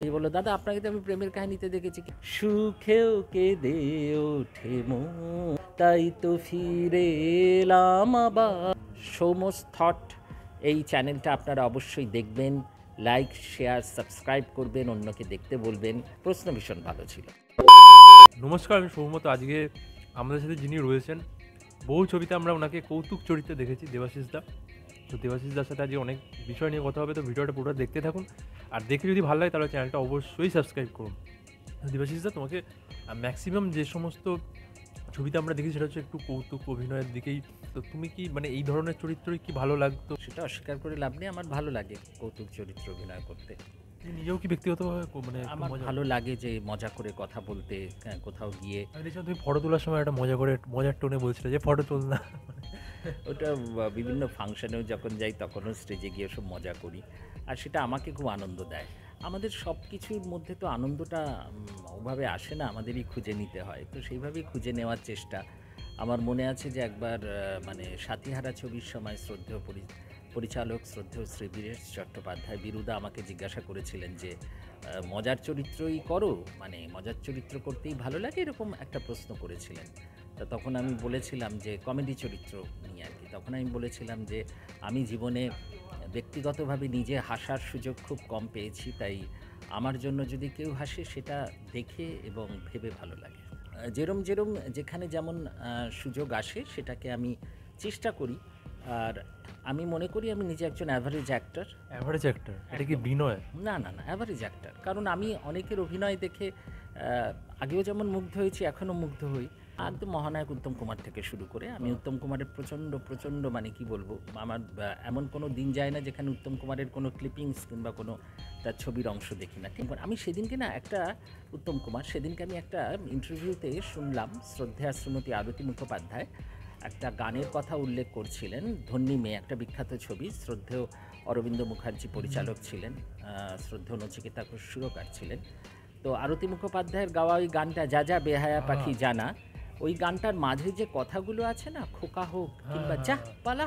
এই বলল, দাদা আপনাকে তো আমি প্রেমের কাহিনীতে দেখেছি, সুখেও কেঁদে ওঠে মন, তাই তো ফিরে এলাম আবার। সৌমস থট এই চ্যানেলটা আপনারা অবশ্যই দেখবেন, লাইক শেয়ার সাবস্ক্রাইব করবেন, অন্যকে দেখতে বলবেন। প্রশ্ন ভীষণ ভালো ছিল। নমস্কার, আমি সৌমত। আজকে আমাদের সাথে যিনি রয়েছেন, বহু ছবিতে আমরা ওনাকে কৌতুক চরিত্রে দেখেছি, দেবাশিস দা। তো দেবাশিস দার সাথে আজকে অনেক বিষয় নিয়ে কথা হবে, তো ভিডিওটা পুরোটা দেখতে থাকুন। আর দেখে যদি ভালো লাগে তাহলে চ্যানেলটা অবশ্যই সাবস্ক্রাইব করুন। দেবাশিস দা, তোমাকে ম্যাক্সিমাম যে সমস্ত ছবিতে আমরা দেখি সেটা হচ্ছে একটু কৌতুক অভিনয়ের দিকেই। তো তুমি কি এই ধরনের চরিত্রই কি ভালো লাগতো? সেটা অস্বীকার করে লাভ নেই, আমার ভালো লাগে কৌতুক চরিত্র অভিনয় করতে। তুমি নিজেও কি ব্যক্তিগতভাবে আমার ভালো লাগে যে মজা করে কথা বলতে, কোথাও গিয়ে। আমি দেখছিলাম তুমি ফটো তোলার সময় একটা মজা করে মজার টোনে বলছিলে যে ফটো তোল না। ওটা বিভিন্ন ফাংশনেও যখন যাই তখনও স্টেজে গিয়ে সব মজা করি, আর সেটা আমাকে খুব আনন্দ দেয়। আমাদের সব কিছুর মধ্যে তো আনন্দটা ওভাবে আসে না, আমাদেরই খুঁজে নিতে হয়। তো সেইভাবেই খুঁজে নেওয়ার চেষ্টা। আমার মনে আছে যে একবার সাথীহারা ছবির সময় শ্রদ্ধেয় পরিচালক শ্রদ্ধেয় শ্রী বীরেশ চট্টোপাধ্যায় বীরুদা আমাকে জিজ্ঞাসা করেছিলেন যে মজার চরিত্রই করো, মানে মজার চরিত্র করতেই ভালো লাগে, এরকম একটা প্রশ্ন করেছিলেন। তা তখন আমি বলেছিলাম যে কমেডি চরিত্র নিয়ে আর কি। তখন আমি বলেছিলাম যে আমি জীবনে ব্যক্তিগতভাবে নিজে হাসার সুযোগ খুব কম পেয়েছি, তাই আমার জন্য যদি কেউ হাসে সেটা দেখে এবং ভেবে ভালো লাগে। যেরম যেরম যেখানে যেমন সুযোগ আসে সেটাকে আমি চেষ্টা করি। আর আমি মনে করি আমি নিজে একজন অ্যাভারেজ অ্যাক্টর। Average actor? এটা কি বিনয়? না না না, অ্যাভারেজ অ্যাক্টর। কারণ আমি অনেকের অভিনয় দেখে আগেও যেমন মুগ্ধ হয়েছি, এখনও মুগ্ধ হই। একদম মহানায়ক উত্তম কুমার থেকে শুরু করে আমি উত্তম কুমারের প্রচণ্ড প্রচণ্ড মানে কি বলবো, আমার এমন কোনো দিন যায় না যেখানে উত্তম কুমারের কোনো ক্লিপিংস কিংবা কোনো তার ছবির অংশ দেখি না। ঠিক আমি সেদিনকে না একটা উত্তম কুমার, সেদিনকে আমি একটা ইন্টারভিউতে শুনলাম শ্রদ্ধেয়া শ্রীমতী আরতি মুখোপাধ্যায় একটা গানের কথা উল্লেখ করছিলেন, ধন্যী মেয়ে, একটা বিখ্যাত ছবি। শ্রদ্ধেয় অরবিন্দ মুখার্জি পরিচালক ছিলেন, শ্রদ্ধেয় নচিকেতা ঘোষ সুরকার ছিলেন। তো আরতি মুখোপাধ্যায়ের গাওয়া ওই গানটা যা যা বেহায়া পাখি জানা, ওই গানটার মাঝে যে কথাগুলো আছে না, খোকা হোক কিংবা যাহ পালা,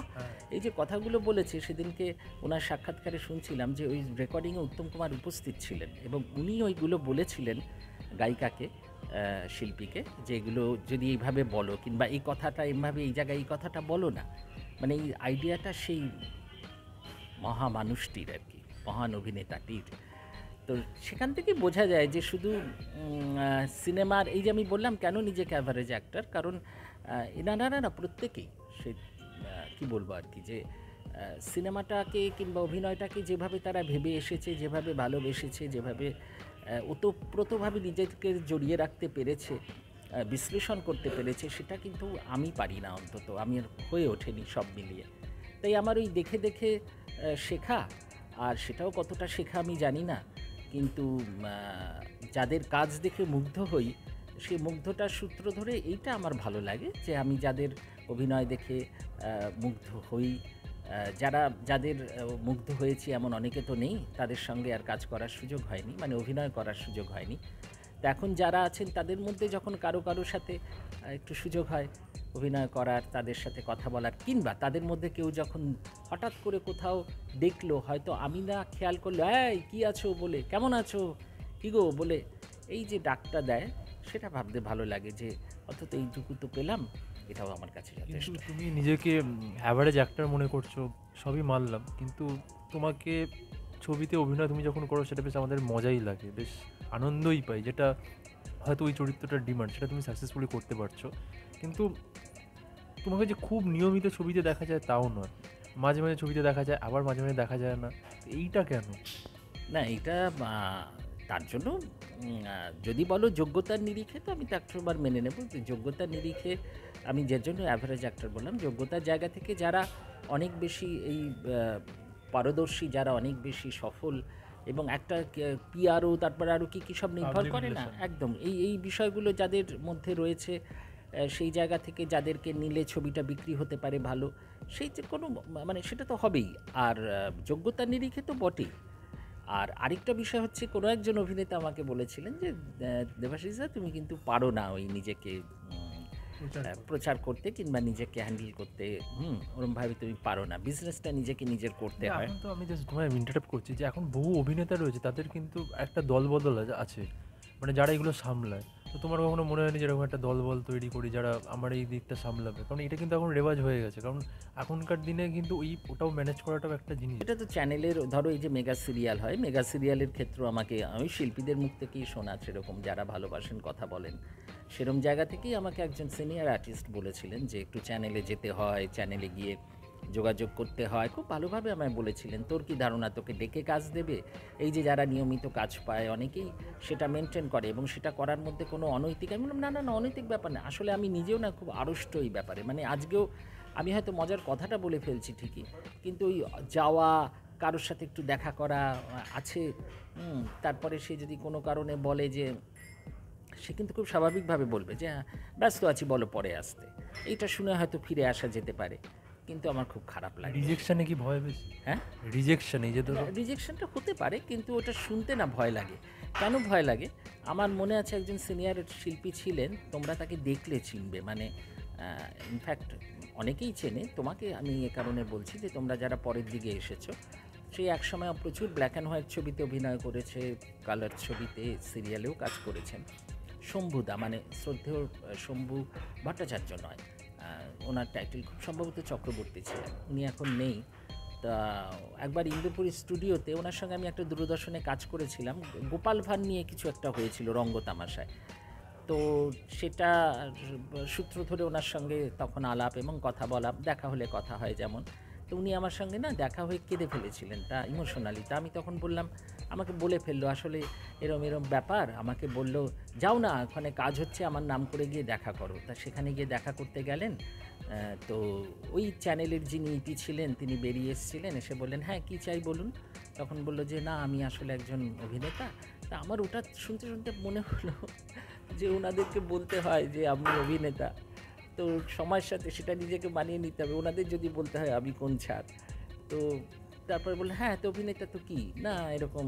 এই যে কথাগুলো বলেছে, সেদিনকে ওনার সাক্ষাৎকারে শুনছিলাম যে ওই রেকর্ডিংয়ে উত্তম কুমার উপস্থিত ছিলেন এবং উনি ওইগুলো বলেছিলেন গায়িকাকে, শিল্পীকে, যে এগুলো যদি এইভাবে বলো কিংবা এই কথাটা এইভাবে এই জায়গায় এই কথাটা বলো না, মানে এই আইডিয়াটা সেই মহামানুষটির আর কি, মহান অভিনেতাটির। তো সেখান থেকে বোঝা যায় যে শুধু সিনেমার, এই যে আমি বললাম কেন নিজেকে অ্যাভারেজ অ্যাক্টর, কারণ এনারা না প্রত্যেকেই সে কী বলবো আর কি, যে সিনেমাটাকে কিংবা অভিনয়টাকে যেভাবে তারা ভেবে এসেছে, যেভাবে ভালোবেসেছে, যেভাবে ওতপ্রোতভাবে নিজেকে জড়িয়ে রাখতে পেরেছে, বিশ্লেষণ করতে পেরেছে, সেটা কিন্তু আমি পারি না, অন্তত আমি আর হয়ে ওঠেনি সব মিলিয়ে। তাই আমার ওই দেখে দেখে শেখা, আর সেটাও কতটা শেখা আমি জানি না, কিন্তু যাদের কাজ দেখে মুগ্ধ হই, সেই মুগ্ধটার সূত্র ধরে এইটা আমার ভালো লাগে যে আমি যাদের অভিনয় দেখে মুগ্ধ হই, যাদের মুগ্ধ হয়েছি এমন অনেকে তো নেই, তাদের সঙ্গে আর কাজ করার সুযোগ হয়নি, মানে অভিনয় করার সুযোগ হয়নি। তো এখন যারা আছেন তাদের মধ্যে যখন কারো সাথে একটু সুযোগ হয় অভিনয় করার, তাদের সাথে কথা বলার, কিংবা তাদের মধ্যে কেউ যখন হঠাৎ করে কোথাও দেখলো, হয়তো আমি না খেয়াল করলো, এই কী আছো বলে, কেমন আছো, কী গো বলে এই যে ডাকটা দেয়, সেটা ভাবতে ভালো লাগে যে অন্তত এইটুকু তো পেলাম, এটাও আমার কাছে যথেষ্ট। কিন্তু তুমি নিজেকে অ্যাভারেজ অ্যাক্টর মনে করছো, সবই মানলাম, কিন্তু তোমাকে ছবিতে অভিনয় তুমি যখন করো সেটা বেশ আমাদের মজাই লাগে, বেশ আনন্দই পাই, যেটা হয়তো ওই চরিত্রটার ডিমান্ড, সেটা তুমি সাকসেসফুলি করতে পারছো। কিন্তু তোমাকে যে খুব নিয়মিত ছবিতে দেখা যায় তাও নয়, মাঝে মাঝে ছবিতে দেখা যায়, আবার মাঝে মাঝে দেখা যায় না। এইটা কেন? না এটা তার জন্য যদি বলো যোগ্যতার নিরিখে, তো আমি তো 100বার মেনে নেব যে যোগ্যতার নিরিখে আমি যে জন্য অ্যাভারেজ অ্যাক্টর বললাম, যোগ্যতার জায়গা থেকে যারা অনেক বেশি এই পারদর্শী, যারা অনেক বেশি সফল, এবং একটা পিআরও, তারপর আরও কী কী সব নির্ভর করে না, একদম এই এই বিষয়গুলো যাদের মধ্যে রয়েছে, সেই জায়গা থেকে যাদেরকে নিলে ছবিটা বিক্রি হতে পারে ভালো, সেই যে কোনো মানে সেটা তো হবেই। আর যোগ্যতার নিরিখে তো বটেই। আর আরেকটা বিষয় হচ্ছে, কোনো একজন অভিনেতা আমাকে বলেছিলেন যে দেবাশিস দা, তুমি কিন্তু পারো না ওই নিজেকে প্রচার প্রচার করতে কিংবা নিজেকে হ্যান্ডেল করতে। ওরমভাবে তুমি পারো না, বিজনেসটা নিজেকে নিজের করতে হয়। এখন তো আমি জাস্ট তোমায় ইন্টারাপ্ট করছি যে এখন বহু অভিনেতা রয়েছে, তাদের কিন্তু একটা দলবদল আছে, মানে যারা এগুলো সামলায়। তো তোমার কখনো মনে হয়নি যেরকম একটা দলবল তৈরি করি যারা আমার এই দিকটা সামলাবে? কারণ এটা কিন্তু এখন রেওয়াজ হয়ে গেছে, কারণ এখনকার দিনে কিন্তু ওটাও ম্যানেজ করাটাও একটা জিনিস। এটা তো চ্যানেলের, ধরো এই যে মেগা সিরিয়াল হয়, মেগা সিরিয়ালের ক্ষেত্রেও আমি শিল্পীদের মুখ থেকেই শোনা, সেরকম যারা ভালোবাসেন কথা বলেন, সেরকম জায়গা থেকেই আমাকে একজন সিনিয়র আর্টিস্ট বলেছিলেন যে একটু চ্যানেলে যেতে হয়, চ্যানেলে গিয়ে যোগাযোগ করতে হয়। খুব ভালোভাবে আমায় বলেছিলেন, তোর কি ধারণা তোকে ডেকে কাজ দেবে? এই যে যারা নিয়মিত কাজ পায় অনেকেই সেটা মেনটেন করে এবং সেটা করার মধ্যে কোনো অনৈতিক, আমি বললাম না না না, অনৈতিক ব্যাপার না। আসলে আমি নিজেও না খুব আড়ষ্ট এই ব্যাপারে, মানে আজকেও আমি হয়তো মজার কথাটা বলে ফেলছি ঠিকই, কিন্তু ওই যাওয়া, কারোর সাথে একটু দেখা করা আছে, তারপরে সে যদি কোনো কারণে বলে যে, সে কিন্তু খুব স্বাভাবিকভাবে বলবে যে হ্যাঁ ব্যস্ত আছি, বলো পরে আসতে। এইটা শুনে হয়তো ফিরে আসা যেতে পারে, কিন্তু আমার খুব খারাপ লাগে। রিজেকশনে কি ভয় বেশি? হ্যাঁ, রিজেকশন, এই যে ধরো রিজেকশনটা হতে পারে, কিন্তু ওটা শুনতে না ভয় লাগে। কেন ভয় লাগে? আমার মনে আছে একজন সিনিয়র শিল্পী ছিলেন, তোমরা তাকে দেখলে চিনবে, মানে ইনফ্যাক্ট অনেকেই চেনে তোমাকে, আমি এ কারণে বলছি যে তোমরা যারা পরের দিকে এসেছো, সেই একসময় প্রচুর ব্ল্যাক অ্যান্ড হোয়াইট ছবিতে অভিনয় করেছে, কালার ছবিতে, সিরিয়ালেও কাজ করেছেন। শম্ভুদা, মানে শ্রদ্ধেয় শম্ভু ভট্টাচার্য নয়, ওনার টাইটেল খুব সম্ভবত চক্রবর্তী ছিলেন, উনি এখন নেই। তা একবার ইন্দ্রপুরী স্টুডিওতে ওনার সঙ্গে আমি একটা দূরদর্শনে কাজ করেছিলাম, গোপাল ভাঁড় নিয়ে কিছু একটা হয়েছিল রঙ্গতামাশায়। তো সেটা সূত্র ধরে ওনার সঙ্গে তখন আলাপ এবং কথা বলা, দেখা হলে কথা হয় যেমন। তো উনি আমার সঙ্গে না দেখা হয়ে কেঁদে ফেলেছিলেন, তা ইমোশনালি। তা আমি তখন বললাম, আমাকে বলে ফেললো আসলে এরম এরম ব্যাপার, আমাকে বলল যাও না, ওখানে কাজ হচ্ছে, আমার নাম করে গিয়ে দেখা করো। তা সেখানে গিয়ে দেখা করতে গেলেন। তো ওই চ্যানেলের যিনি ইতি ছিলেন তিনি বেরিয়ে এসেছিলেন, এসে বললেন হ্যাঁ কী চাই বলুন। তখন বললো যে না, আমি আসলে একজন অভিনেতা। তা আমার ওটা শুনতে শুনতে মনে হলো যে ওনাদেরকে বলতে হয় যে আমি অভিনেতা, তো সময়ের সাথে সেটা নিজেকে মানিয়ে নিতে হবে। ওনাদের যদি বলতে হয় আমি কোন ছাড়। তো তারপরে বললেন হ্যাঁ তো অভিনেতা তো কি না, এরকম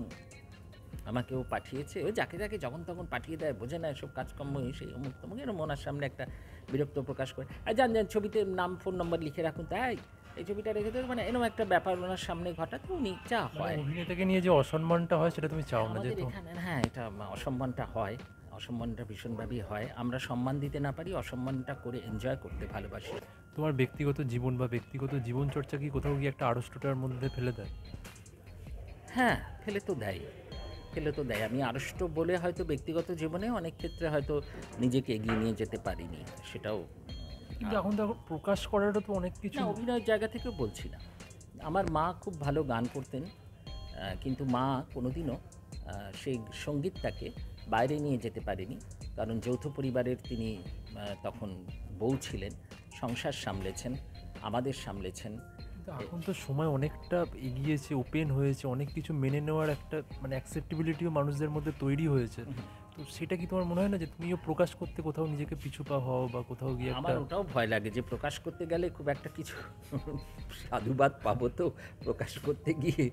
আমাকেও পাঠিয়েছে, ওই যাকে যাকে যখন তখন পাঠিয়ে দেয়, বোঝে না এসব কাজকর্ম, সেই অমুক তমুক, এরকম ওনার সামনে একটা বিরক্ত প্রকাশ করে, আর যান যান ছবিতে নাম ফোন নম্বর লিখে রাখুন, তাই এই ছবিটা রেখে দেবে, মানে এরকম একটা ব্যাপার ওনার সামনে ঘটাতে উনি যা হয়। অভিনেতাকে নিয়ে যে অসম্মানটা হয় সেটা তুমি চাও না? আমাদের যেহেতু এখানে হ্যাঁ এটা অসম্মানটা হয়, অসম্মানটা ভীষণভাবেই হয়। আমরা সম্মান দিতে না পারি, অসম্মানটা করে এনজয় করতে ভালোবাসি। তোমার ব্যক্তিগত জীবন বা ব্যক্তিগত জীবন চর্চা কি কোথাও গিয়ে একটা আড়ষ্টতার মধ্যে ফেলে দেয়? হ্যাঁ, ফেলে তো দেয়, ফেলে তো দেয়। আমি আড়ষ্ট বলে হয়তো ব্যক্তিগত জীবনে অনেক ক্ষেত্রে হয়তো নিজেকে এগিয়ে নিয়ে যেতে পারিনি, সেটাও। কিন্তু এখন দেখো প্রকাশ করাটা তো অনেক কিছু। না, অভিনয়ের জায়গা থেকেও বলছি না। আমার মা খুব ভালো গান করতেন, কিন্তু মা কোনোদিনও সেই সঙ্গীতটাকে বাইরে নিয়ে যেতে পারেনি, কারণ যৌথ পরিবারের তিনি তখন বউ ছিলেন, সংসার সামলেছেন, আমাদের সামলেছেন। কিন্তু এখন তো সময় অনেকটা এগিয়েছে, ওপেন হয়েছে, অনেক কিছু মেনে নেওয়ার একটা মানে অ্যাকসেপ্টেবিলিটিও মানুষদের মধ্যে তৈরি হয়েছে। তো সেটা কি তোমার মনে হয় না যে তুমিও প্রকাশ করতে কোথাও নিজেকে পিছুপা হও বা কোথাও গিয়ে আমার একটা ওটাও ভয় লাগে যে প্রকাশ করতে গেলে খুব একটা কিছু সাধুবাদ পাবো, তো প্রকাশ করতে গিয়ে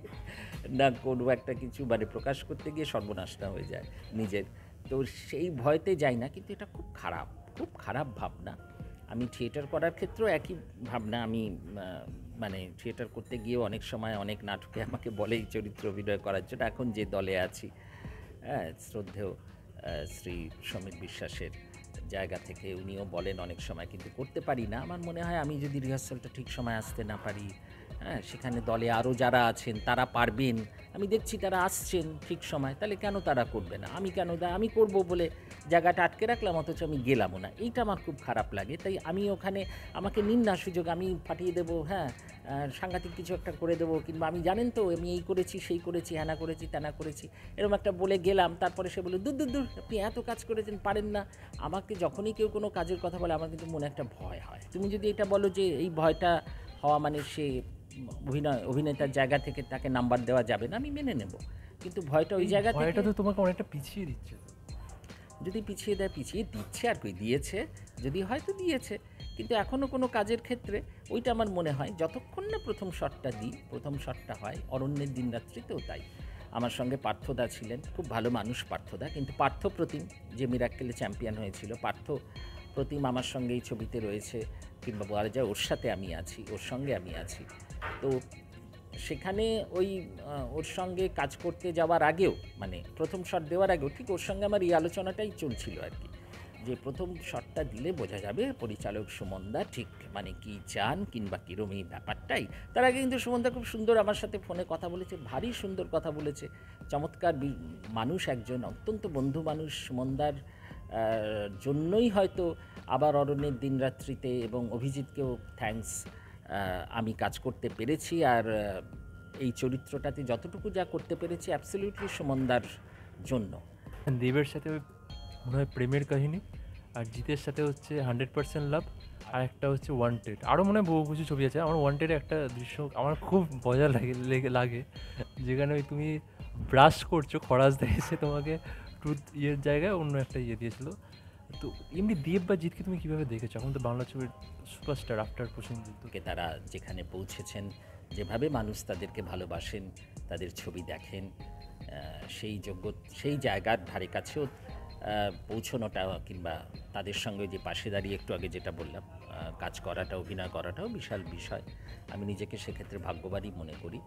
না কোনো একটা কিছু, মানে প্রকাশ করতে গিয়ে সর্বনাশটা হয়ে যায় নিজের, তো সেই ভয়তে যাই না। কিন্তু এটা খুব খারাপ, খুব খারাপ ভাবনা। আমি থিয়েটার করার ক্ষেত্রেও একই ভাবনা। আমি মানে থিয়েটার করতে গিয়েও অনেক সময় অনেক নাটকে আমাকে বলে এই চরিত্র অভিনয় করার জন্য। এখন যে দলে আছি, হ্যাঁ, শ্রদ্ধেয় শ্রী সমীর বিশ্বাসের জায়গা থেকে উনিও বলেন অনেক সময়, কিন্তু করতে পারি না। আমার মনে হয় আমি যদি রিহার্সালটা ঠিক সময় আসতে না পারি, হ্যাঁ, সেখানে দলে আরও যারা আছেন তারা পারবেন, আমি দেখছি তারা আসছেন ঠিক সময়, তাহলে কেন তারা করবে না? আমি কেন আমি করব বলে জায়গাটা আটকে রাখলাম, অথচ আমি গেলামও না। এইটা আমার খুব খারাপ লাগে। তাই আমি ওখানে আমাকে নিন না সুযোগ, আমি পাঠিয়ে দেবো, হ্যাঁ, সাংঘাতিক কিছু একটা করে দেবো, কিংবা আমি জানেন তো আমি এই করেছি সেই করেছি, হ্যানা করেছি ত্যানা করেছি, এরকম একটা বলে গেলাম। তারপরে সে বলে দূর দূর দূর, আপনি এত কাজ করেছেন পারেন না। আমাকে যখনই কেউ কোনো কাজের কথা বলে আমার কিন্তু মনে একটা ভয় হয়। তুমি যদি এটা বলো যে এই ভয়টা হওয়া মানে সে অভিনেতার জায়গা থেকে তাকে নাম্বার দেওয়া যাবে না, আমি মেনে নেব, কিন্তু ভয়টা ওই জায়গা থেকে। ভয়টা তো তোমাকে অনেকটা পিছিয়ে দিচ্ছে। যদি পিছিয়ে দেয়, পিছিয়ে দিচ্ছে আর কি, দিয়েছে যদি হয়তো দিয়েছে, কিন্তু এখনও কোনো কাজের ক্ষেত্রে ওইটা আমার মনে হয় যতক্ষণ না প্রথম শটটা দিই, প্রথম শটটা হয়। অরণ্যের দিনরাত্রিতেও তাই। আমার সঙ্গে পার্থদা ছিলেন, খুব ভালো মানুষ পার্থদা, কিন্তু পার্থ প্রতিম যে মিরাক্কেলে চ্যাম্পিয়ন হয়েছিল, পার্থ প্রতিম আমার সঙ্গে এই ছবিতে রয়েছে, কিংবা বলা যায় ওর সাথে আমি আছি, ওর সঙ্গে আমি আছি। তো সেখানে ওই ওর সঙ্গে কাজ করতে যাওয়ার আগেও, মানে প্রথম শট দেওয়ার আগেও ঠিক ওর সঙ্গে আমার এই আলোচনাটাই চলছিল আর কি, যে প্রথম শটটা দিলে বোঝা যাবে পরিচালক সুমনদা ঠিক মানে কি চান কিংবা কীরম এই ব্যাপারটাই। তার আগে কিন্তু সুমনদা খুব সুন্দর আমার সাথে ফোনে কথা বলেছে, ভারী সুন্দর কথা বলেছে, চমৎকার মানুষ, একজন অত্যন্ত বন্ধু মানুষ। সুমনদার জন্যই হয়তো আবার অরণ্যের দিনরাত্রিতে এবং অভিজিৎকেও থ্যাঙ্কস, আমি কাজ করতে পেরেছি। আর এই চরিত্রটাতে যতটুকু যা করতে পেরেছি অ্যাবসলিউটলি সুমনদার জন্য। দেবের সাথে মনে হয় প্রেমের কাহিনী, আর জিতের সাথে হচ্ছে 100% লাভ, আর একটা হচ্ছে ওয়ান্টেড। আরও মনে হয় বহু কিছু ছবি আছে। আমার ওয়ান্টেডে একটা দৃশ্য আমার খুব মজা লাগে, যেখানে ওই তুমি ব্রাশ করছো, খরাজদা এসে তোমাকে টুথ ইয়ের জায়গায় অন্য একটা ইয়ে দিয়েছিল। তো এমনি দেব বা জিতকে তুমি কীভাবে দেখেছো? এখন তো বাংলা ছবির সুপারস্টার আফটার প্রসেনজিৎ। তারা যেখানে পৌঁছেছেন, যেভাবে মানুষ তাদেরকে ভালোবাসেন, তাদের ছবি দেখেন, সেই জায়গার ধারে কাছেও পৌঁছনোটা, কিংবা তাদের সঙ্গে যে পাশে দাঁড়িয়ে একটু আগে যেটা বললাম, কাজ করাটা, অভিনয় করাটাও বিশাল বিষয়। আমি নিজেকে সেক্ষেত্রে ভাগ্যবানই মনে করি।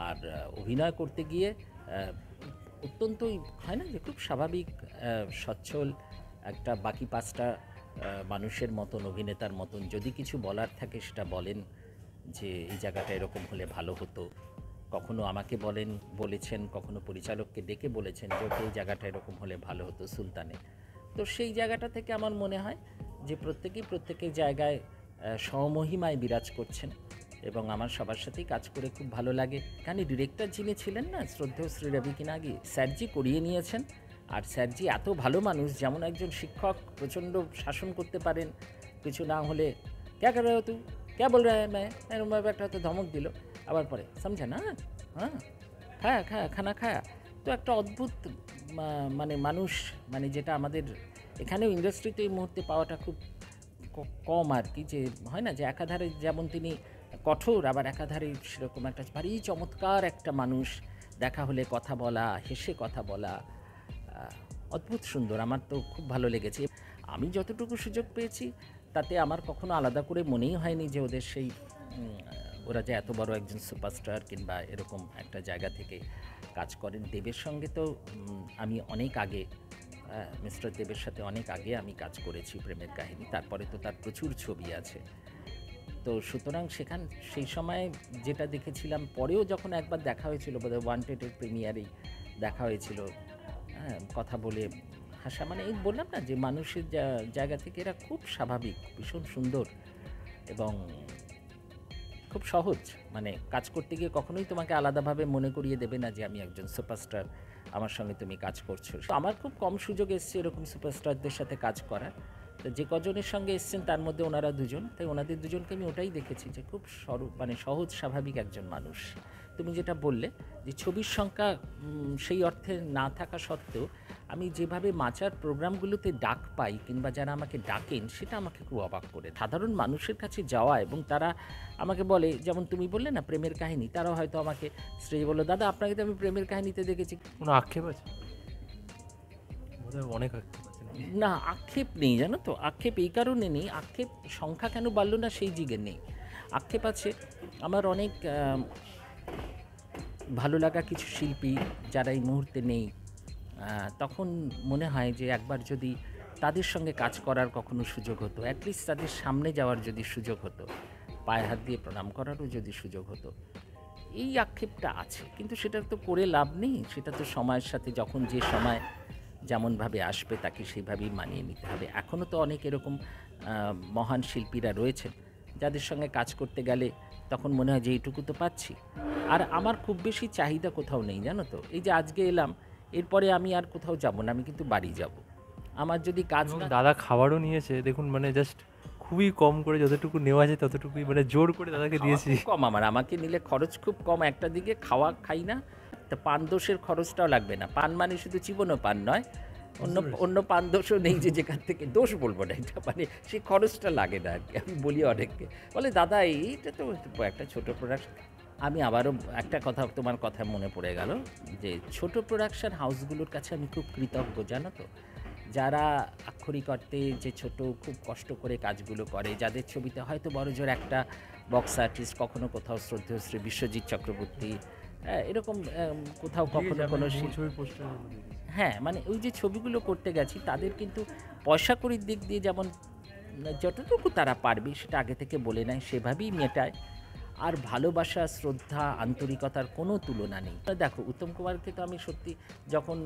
আর অভিনয় করতে গিয়ে অত্যন্তই হয় না যে খুব স্বাভাবিক, সচ্ছল একটা বাকি পাঁচটা মানুষের মতন, অভিনেতার মতন যদি কিছু বলার থাকে সেটা বলেন, যে এই জায়গাটা এরকম হলে ভালো হতো। কখনো আমাকে বলেছেন, কখনো পরিচালককে ডেকে বলেছেন যে ওকে এই জায়গাটা এরকম হলে ভালো হতো সুলতানে। তো সেই জায়গাটা থেকে আমার মনে হয় যে প্রত্যেকের জায়গায় স্বমহিমায় বিরাজ করছেন, এবং আমার সবার সাথেই কাজ করে খুব ভালো লাগে। কেন ডিরেক্টর যিনি ছিলেন না, শ্রদ্ধেয় শ্রী রবি কিনাগি স্যারজি করিয়ে নিয়েছেন। আর স্যারজি এত ভালো মানুষ, যেমন একজন শিক্ষক প্রচণ্ড শাসন করতে পারেন, কিছু না হলে ক্যা কর রহে হো তু, ক্যা বল রহা হ্যায়, এরকমভাবে একটা হয়তো ধমক দিল, আবার পরে সমঝা না, হ্যাঁ খানা খায়া। তো একটা অদ্ভুত মানে মানুষ, মানে যেটা আমাদের এখানেও ইন্ডাস্ট্রিতে এই মুহূর্তে পাওয়াটা খুব কম আর কি। যে হয় না যে একাধারে যেমন তিনি কঠোর, আবার একাধারে সেরকম একটা ভারী চমৎকার একটা মানুষ, দেখা হলে কথা বলা, হেসে কথা বলা, অদ্ভুত সুন্দর। আমার তো খুব ভালো লেগেছে। আমি যতটুকু সুযোগ পেয়েছি তাতে আমার কখনো আলাদা করে মনেই হয়নি যে ওদের সেই ওরা যে এত বড় একজন সুপারস্টার কিংবা এরকম একটা জায়গা থেকে কাজ করেন। দেবের সঙ্গে তো আমি অনেক আগে, মিস্টার দেবের সাথে অনেক আগে আমি কাজ করেছি প্রেমের কাহিনী, তারপরে তো তার প্রচুর ছবি আছে। তো সুতরাং সেই সময় যেটা দেখেছিলাম, পরেও যখন একবার দেখা হয়েছিল বোধহয় ওয়ান্টেডের প্রিমিয়ারেই দেখা হয়েছিল, কথা বলে হাসা, মানে এই বললাম না যে মানুষের জায়গা থেকে এরা খুব স্বাভাবিক, ভীষণ সুন্দর এবং খুব সহজ। মানে কাজ করতে গিয়ে কখনোই তোমাকে আলাদাভাবে মনে করিয়ে দেবে না যে আমি একজন সুপারস্টার, আমার সঙ্গে তুমি কাজ করছো। আমার খুব কম সুযোগ এসছে এরকম সুপারস্টারদের সাথে কাজ করার। তো যে কজনের সঙ্গে এসছেন তার মধ্যে ওনারা দুজন, তাই ওনাদের দুজনকে আমি ওটাই দেখেছি যে খুব মানে সহজ স্বাভাবিক একজন মানুষ। তুমি যেটা বললে যে ছবির সংখ্যা সেই অর্থে না থাকা সত্ত্বেও আমি যেভাবে মাচার প্রোগ্রামগুলোতে ডাক পাই কিংবা যারা আমাকে ডাকেন, সেটা আমাকে খুব অবাক করে। সাধারণ মানুষের কাছে যাওয়া এবং তারা আমাকে বলে, যেমন তুমি বললে না প্রেমের কাহিনী, তারাও হয়তো আমাকে স্টেজে বললো, দাদা আপনাকে তো আমি প্রেমের কাহিনীতে দেখেছি। কোনো আক্ষেপ আছে? অনেক আক্ষেপ আছে। না, আক্ষেপ নেই, জানো তো। আক্ষেপ এই কারণে নেই, আক্ষেপ সংখ্যা কেন বাড়লো না সেই জিজ্ঞেস নেই। আক্ষেপ আছে আমার অনেক ভালো লাগা কিছু শিল্পী যারা এই মুহূর্তে নেই, তখন মনে হয় যে একবার যদি তাদের সঙ্গে কাজ করার কখনো সুযোগ হতো, অ্যাটলিস্ট তাদের সামনে যাওয়ার যদি সুযোগ হতো, পায়ে হাত দিয়ে প্রণাম করারও যদি সুযোগ হতো, এই আক্ষেপটা আছে। কিন্তু সেটা তো করে লাভ নেই, সেটা তো সময়ের সাথে যখন যে সময় যেমনভাবে আসবে তাকে সেইভাবেই মানিয়ে নিতে হবে। এখনও তো অনেক এরকম মহান শিল্পীরা রয়েছেন যাদের সঙ্গে কাজ করতে গেলে তখন মনে হয় যে এইটুকু তো পাচ্ছি। আর আমার খুব বেশি চাহিদা কোথাও নেই, জানো তো। এই যে আজকে এলাম, এরপরে আমি আর কোথাও যাব না, আমি কিন্তু বাড়ি যাব। আমার যদি কাজ না, দাদা খাবারও নিয়েছে দেখুন, মানে জাস্ট খুবই কম করে যতটুকু নেওয়া যায় ততটুকুই, মানে জোর করে দাদাকে দিয়েছি। কম আমাকে নিলে খরচ খুব কম। একটা দিকে খাই না, তা পান দোষের খরচটাও লাগবে না। পান মানে শুধু চিবনো পান নয়, অন্য পান দোষও নেই যে যেখান থেকে, দোষ বলবো না এটা, মানে সেই খরচটা লাগে না আর কি। আমি বলি অনেককে, বলে দাদা এইটা তো একটা ছোট প্রোডাকশন। আমি আবারও একটা কথা, তোমার কথা মনে পড়ে গেল যে ছোট প্রোডাকশন হাউসগুলোর কাছে আমি খুব কৃতজ্ঞ, জানো তো, যারা আক্ষরিক অর্থে যে ছোট খুব কষ্ট করে কাজগুলো করে, যাদের ছবিতে হয়তো বড়জোর একটা বক্স আর্টিস্ট, কখনো কোথাও শ্রদ্ধেয় শ্রী বিশ্বজিৎ চক্রবর্তী, এরকম কোথাও কখনো কোনো ছবির পোস্টার হ্যাঁ, মানে ওই যে ছবিগুলো করতে গেছি তাদের কিন্তু পয়সাকড়ির দিক দিয়ে যেমন যতটুকু তারা পারবে সেটা আগে থেকে বলে নেয়, সেভাবেই মেটায়। আর ভালোবাসা, শ্রদ্ধা, আন্তরিকতার কোনো তুলনা নেই। দেখো উত্তম কুমারকে তো আমি সত্যি যখন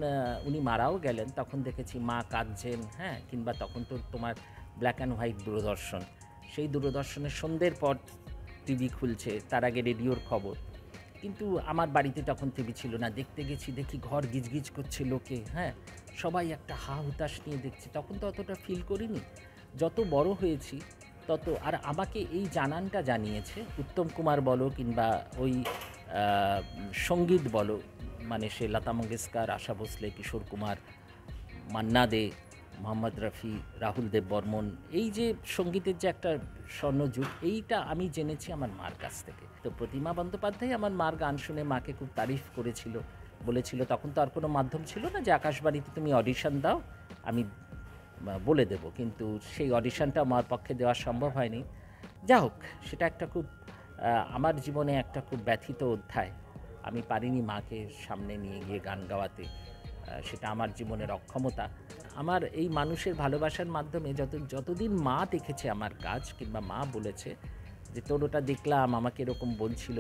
উনি মারাও গেলেন তখন দেখেছি মা কাঁদছেন, হ্যাঁ, কিংবা তখন তো তোমার ব্ল্যাক অ্যান্ড হোয়াইট দূরদর্শন, সেই দূরদর্শনের সন্ধ্যের পর টিভি খুলছে, তার আগে রেডিওর খবর। কিন্তু আমার বাড়িতে তখন টিভি ছিল না, দেখতে গেছি দেখি ঘর গিজগিজ করছে লোকে, হ্যাঁ, সবাই একটা হা হুতাশ নিয়ে দেখছে। তখন তো অতটা ফিল করিনি। যত বড় হয়েছি তত, আর আমাকে এই জানানটা জানিয়েছে উত্তম কুমার বলো কিংবা ওই সঙ্গীত বলো, মানে সে লতা মঙ্গেশকর, আশা ভোসলে, কিশোর কুমার, মান্না দে, মোহাম্মদ রফি, রাহুল দেব বর্মন, এই যে সঙ্গীতের যে একটা স্বর্ণযুগ, এইটা আমি জেনেছি আমার মার কাছ থেকে। তো প্রতিমা বন্দ্যোপাধ্যায় আমার মার গান শুনে মাকে খুব তারিফ করেছিল, বলেছিল, তখন তো আর কোনো মাধ্যম ছিল না যে আকাশবাণীতে তুমি অডিশন দাও আমি বলে দেব, কিন্তু সেই অডিশনটা আমার পক্ষে দেওয়া সম্ভব হয়নি। যা হোক, সেটা একটা খুব আমার জীবনে একটা খুব ব্যথিত অধ্যায়। আমি পারিনি মাকে সামনে নিয়ে গিয়ে গান গাওয়াতে, সেটা আমার জীবনের অক্ষমতা। আমার এই মানুষের ভালোবাসার মাধ্যমে যতদিন মা দেখেছে আমার কাজ, কিংবা মা বলেছে যে তোর ওটা দেখলাম, আমাকে এরকম বলছিল,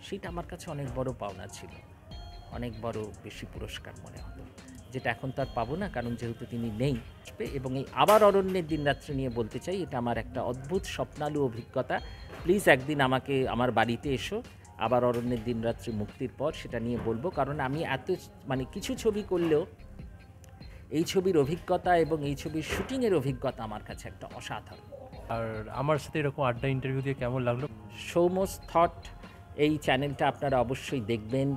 সেটা আমার কাছে অনেক বড় পাওনা ছিল, অনেক বড় বেশি পুরস্কার মনে হতো, যেটা এখন তো আর পাবো না, কারণ যেহেতু তিনি নেই। এবং এই আবার অরণ্যের দিনরাত্রি নিয়ে বলতে চাই, এটা আমার একটা অদ্ভুত স্বপ্নালু অভিজ্ঞতা। প্লিজ একদিন আমাকে আমার বাড়িতে এসো, আবার অরণ্যের দিনরাত্রি মুক্তির পর সেটা নিয়ে বলবো, কারণ আমি এত মানে কিছু ছবি করলেও এই ছবির অভিজ্ঞতা এবং এই ছবির শুটিংয়ের অভিজ্ঞতা আমার কাছে একটা অসাধারণ। আর আমার সাথে এরকম আড্ডা ইন্টারভিউ দিয়ে কেমন লাগলো? সৌমস থট এই চ্যানেলটা আপনারা অবশ্যই দেখবেন,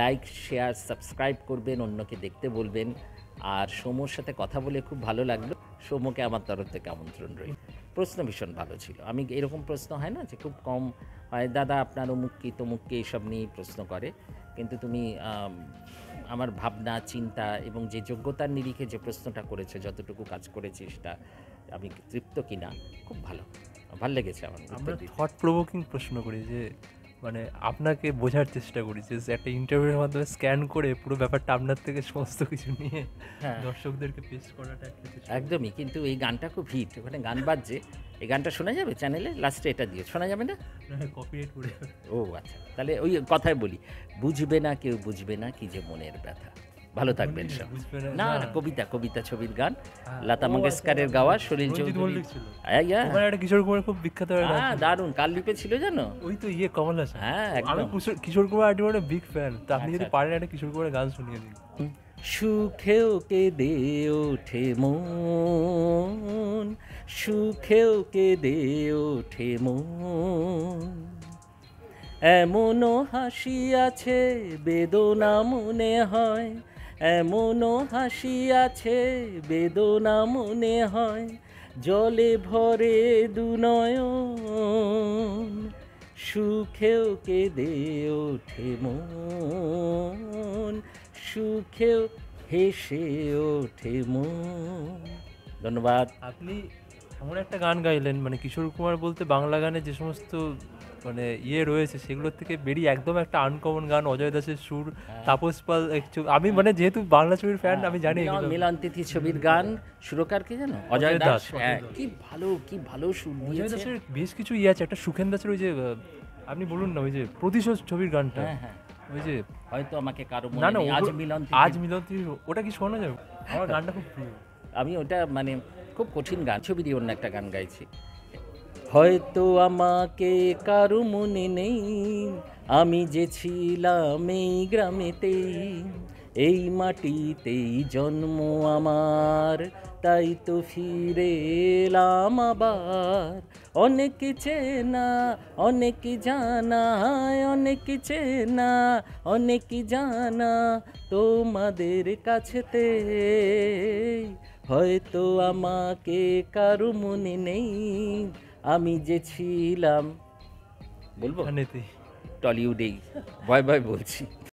লাইক, শেয়ার, সাবস্ক্রাইব করবেন, অন্যকে দেখতে বলবেন। আর সৌম্যর সাথে কথা বলে খুব ভালো লাগলো। সৌম্যকে আমার তরফ থেকে আমন্ত্রণ রইল। প্রশ্ন ভীষণ ভালো ছিল। আমি এরকম প্রশ্ন হয় না যে খুব কম হয়, দাদা আপনার অমুক কি তমুক কি, এইসব নিয়েই প্রশ্ন করে, কিন্তু তুমি আমার ভাবনা, চিন্তা এবং যে যোগ্যতার নিরিখে যে প্রশ্নটা করেছে, যতটুকু কাজ করেছি সেটা আমি তৃপ্ত কিনা, খুব ভালো লেগেছে আমার। আমরা থট প্রভোকিং প্রশ্ন করি যে মানে আপনাকে বোঝার চেষ্টা করি যে একটা ইন্টারভিউর মাধ্যমে স্ক্যান করে পুরো ব্যাপারটা আপনার থেকে সমস্ত কিছু নিয়ে দর্শকদেরকে পেশ করাটা একদমই। কিন্তু এই গানটা খুব হিট, ওখানে গান বাজছে, এই গানটা শোনা যাবে চ্যানেলে? লাস্টে এটা দিয়ে শোনা যাবে না? কপিরাইট করে। ও আচ্ছা, তাহলে ওই কথায় বলি, বুঝবে না কেউ, বুঝবে না কি যে মনের ব্যথা। ভালো থাকবেন সব। না না, কবিতা ছবির গান, লতা মঙ্গেশকরের গাওয়া, সলিল চৌধুরী। একটা কিশোর কুমার খুব বিখ্যাত, দারুণ, কাল লিপে ছিল জানো, ওই তো কমল হাসান। হ্যাঁ, আমি Kishore Kumar artist big fan, তো আপনি যদি পারেন একটা কিশোর কুমারের গান শুনিয়ে দিন। সুখেও কেঁদে ওঠে মন, সুখেও কেঁদে ওঠে মন, এমনও হাসি আছে বেদনা মনে হয়, এমনও হাসি আছে বেদনা মনে হয়, জলে ভরে দুনয়ন, সুখেও কেঁদে ওঠে মন, সুখেও হেসে ওঠে মন। ধন্যবাদ। আপনি এমন একটা গান গাইলেন, মানে কিশোর কুমার বলতে বাংলা গানে যে সমস্ত মানে রয়েছে সেগুলোর থেকে বেরিয়ে একদম একটা আনকমন গান, অজয় দাসের সুর, তাপস পাল। আমি মানে যেহেতু বাংলা ছবির ফ্যান, আমি জানি মিলন তিথি ছবির গান, সুরকার কি জানো? অজয় দাস। কি ভালো সুর দিয়েছে। অজয় দাসের বেশ কিছু আছে, একটা সুখেন দাসের ওই যে আপনি বলুন না, ওই যে প্রতিশোধ ছবির গানটা, ওই যে হয়তো আমাকে কারো না না আজ মিলন তিথি, ওটা কি শোনা যাবে? আমার গানটা খুব প্রিয়। আমি ওটা মানে খুব কঠিন গান, ছবি দিয়ে অন্য একটা গান গাইছি। হয়তো আমাকে কারো মনে নেই, আমি যে ছিলাম এই গ্রামেতেই, এই মাটিতেই জন্ম আমার, তাই তো ফিরে এলাম আবার। অনেক চেনা অনেক জানা, অনেক চেনা অনেক জানা তোমাদের কাছেতে, হয়তো আমাকে কারো মনে নেই, আমি যে ছিলাম, বলবো টলিউডেই ভয় বলছি।